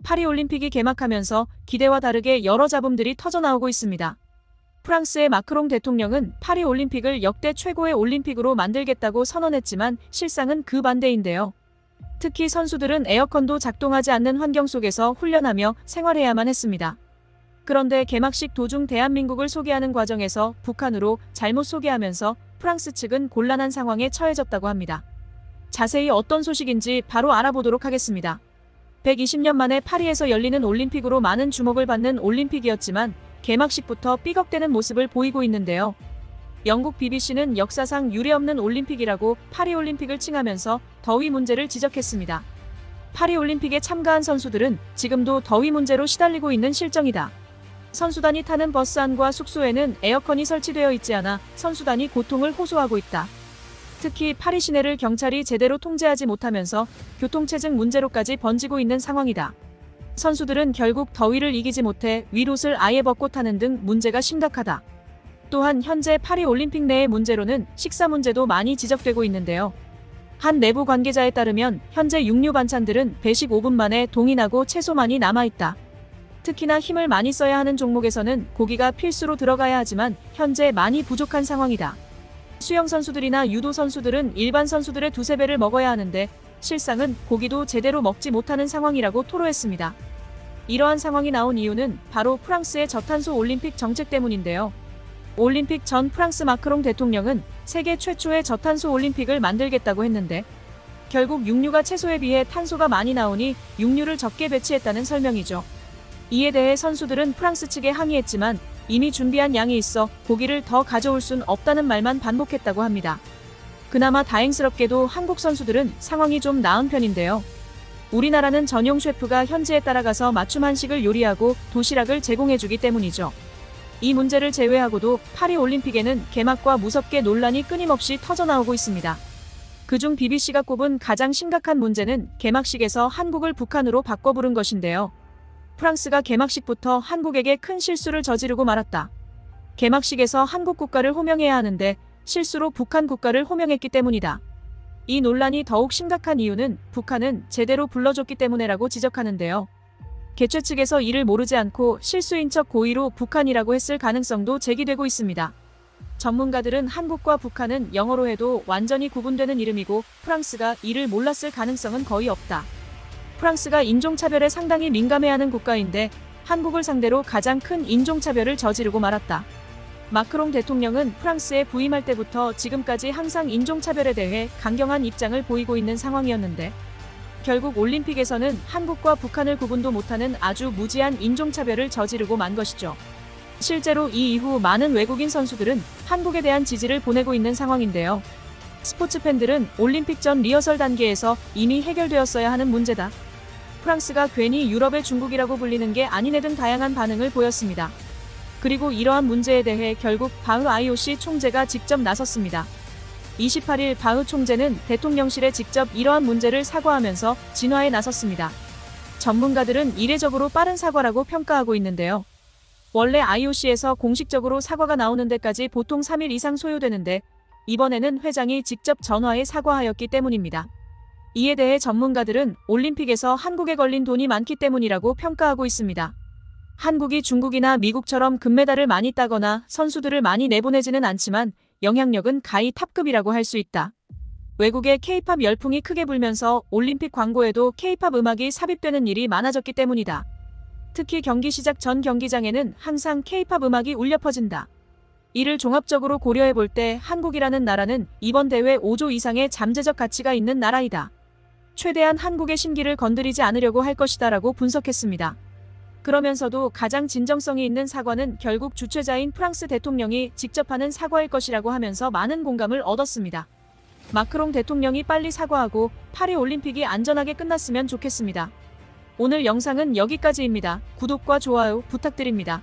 파리올림픽이 개막하면서 기대와 다르게 여러 잡음들이 터져나오고 있습니다. 프랑스의 마크롱 대통령은 파리올림픽을 역대 최고의 올림픽으로 만들겠다고 선언했지만 실상은 그 반대인데요. 특히 선수들은 에어컨도 작동하지 않는 환경 속에서 훈련하며 생활해야만 했습니다. 그런데 개막식 도중 대한민국을 소개하는 과정에서 북한으로 잘못 소개하면서 프랑스 측은 곤란한 상황에 처해졌다고 합니다. 자세히 어떤 소식인지 바로 알아보도록 하겠습니다. 120년 만에 파리에서 열리는 올림픽으로 많은 주목을 받는 올림픽이었지만 개막식부터 삐걱대는 모습을 보이고 있는데요. 영국 BBC는 역사상 유례없는 올림픽이라고 파리올림픽을 칭하면서 더위 문제를 지적했습니다. 파리올림픽에 참가한 선수들은 지금도 더위 문제로 시달리고 있는 실정이다. 선수단이 타는 버스 안과 숙소에는 에어컨이 설치되어 있지 않아 선수단이 고통을 호소하고 있다. 특히 파리 시내를 경찰이 제대로 통제하지 못하면서 교통체증 문제로까지 번지고 있는 상황이다. 선수들은 결국 더위를 이기지 못해 윗옷을 아예 벗고 타는 등 문제가 심각하다. 또한 현재 파리올림픽 내의 문제로는 식사 문제도 많이 지적되고 있는데요. 한 내부 관계자에 따르면 현재 육류 반찬들은 배식 5분 만에 동이 나고 채소만이 남아있다. 특히나 힘을 많이 써야 하는 종목에서는 고기가 필수로 들어가야 하지만 현재 많이 부족한 상황이다. 수영 선수들이나 유도 선수들은 일반 선수들의 두세 배를 먹어야 하는데 실상은 고기도 제대로 먹지 못하는 상황이라고 토로했습니다. 이러한 상황이 나온 이유는 바로 프랑스의 저탄소 올림픽 정책 때문인데요. 올림픽 전 프랑스 마크롱 대통령은 세계 최초의 저탄소 올림픽을 만들겠다고 했는데 결국 육류가 채소에 비해 탄소가 많이 나오니 육류를 적게 배치했다는 설명이죠. 이에 대해 선수들은 프랑스 측에 항의했지만 이미 준비한 양이 있어 고기를 더 가져올 순 없다는 말만 반복했다고 합니다. 그나마 다행스럽게도 한국 선수들은 상황이 좀 나은 편인데요. 우리나라는 전용 셰프가 현지에 따라가서 맞춤 한식을 요리하고 도시락을 제공해주기 때문이죠. 이 문제를 제외하고도 파리올림픽에는 개막과 무섭게 논란이 끊임없이 터져나오고 있습니다. 그중 BBC가 꼽은 가장 심각한 문제는 개막식에서 한국을 북한으로 바꿔 부른 것인데요. 프랑스가 개막식부터 한국에게 큰 실수를 저지르고 말았다. 개막식에서 한국 국가를 호명해야 하는데 실수로 북한 국가를 호명했기 때문이다. 이 논란이 더욱 심각한 이유는 북한은 제대로 불러줬기 때문이라고 지적하는데요. 개최 측에서 이를 모르지 않고 실수인 척 고의로 북한이라고 했을 가능성도 제기되고 있습니다. 전문가들은 한국과 북한은 영어로 해도 완전히 구분되는 이름이고 프랑스가 이를 몰랐을 가능성은 거의 없다. 프랑스가 인종차별에 상당히 민감해하는 국가인데 한국을 상대로 가장 큰 인종차별을 저지르고 말았다. 마크롱 대통령은 프랑스에 부임할 때부터 지금까지 항상 인종차별에 대해 강경한 입장을 보이고 있는 상황이었는데 결국 올림픽에서는 한국과 북한을 구분도 못하는 아주 무지한 인종차별을 저지르고 만 것이죠. 실제로 이 이후 많은 외국인 선수들은 한국에 대한 지지를 보내고 있는 상황인데요. 스포츠 팬들은 올림픽 전 리허설 단계에서 이미 해결되었어야 하는 문제다. 프랑스가 괜히 유럽의 중국이라고 불리는 게 아니네 등 다양한 반응을 보였습니다. 그리고 이러한 문제에 대해 결국 바흐 IOC 총재가 직접 나섰습니다. 28일 바흐 총재는 대통령실에 직접 이러한 문제를 사과하면서 진화에 나섰습니다. 전문가들은 이례적으로 빠른 사과라고 평가하고 있는데요. 원래 IOC에서 공식적으로 사과가 나오는 데까지 보통 3일 이상 소요되는데 이번에는 회장이 직접 전화해 사과하였기 때문입니다. 이에 대해 전문가들은 올림픽에서 한국에 걸린 돈이 많기 때문이라고 평가하고 있습니다. 한국이 중국이나 미국처럼 금메달을 많이 따거나 선수들을 많이 내보내지는 않지만 영향력은 가히 탑급이라고 할 수 있다. 외국의 K-팝 열풍이 크게 불면서 올림픽 광고에도 K-팝 음악이 삽입되는 일이 많아졌기 때문이다. 특히 경기 시작 전 경기장에는 항상 K-팝 음악이 울려 퍼진다. 이를 종합적으로 고려해 볼 때 한국이라는 나라는 이번 대회 5조 이상의 잠재적 가치가 있는 나라이다. 최대한 한국의 심기를 건드리지 않으려고 할 것이다라고 분석했습니다. 그러면서도 가장 진정성이 있는 사과는 결국 주최자인 프랑스 대통령이 직접 하는 사과일 것이라고 하면서 많은 공감을 얻었습니다. 마크롱 대통령이 빨리 사과하고 파리올림픽이 안전하게 끝났으면 좋겠습니다. 오늘 영상은 여기까지입니다. 구독과 좋아요 부탁드립니다.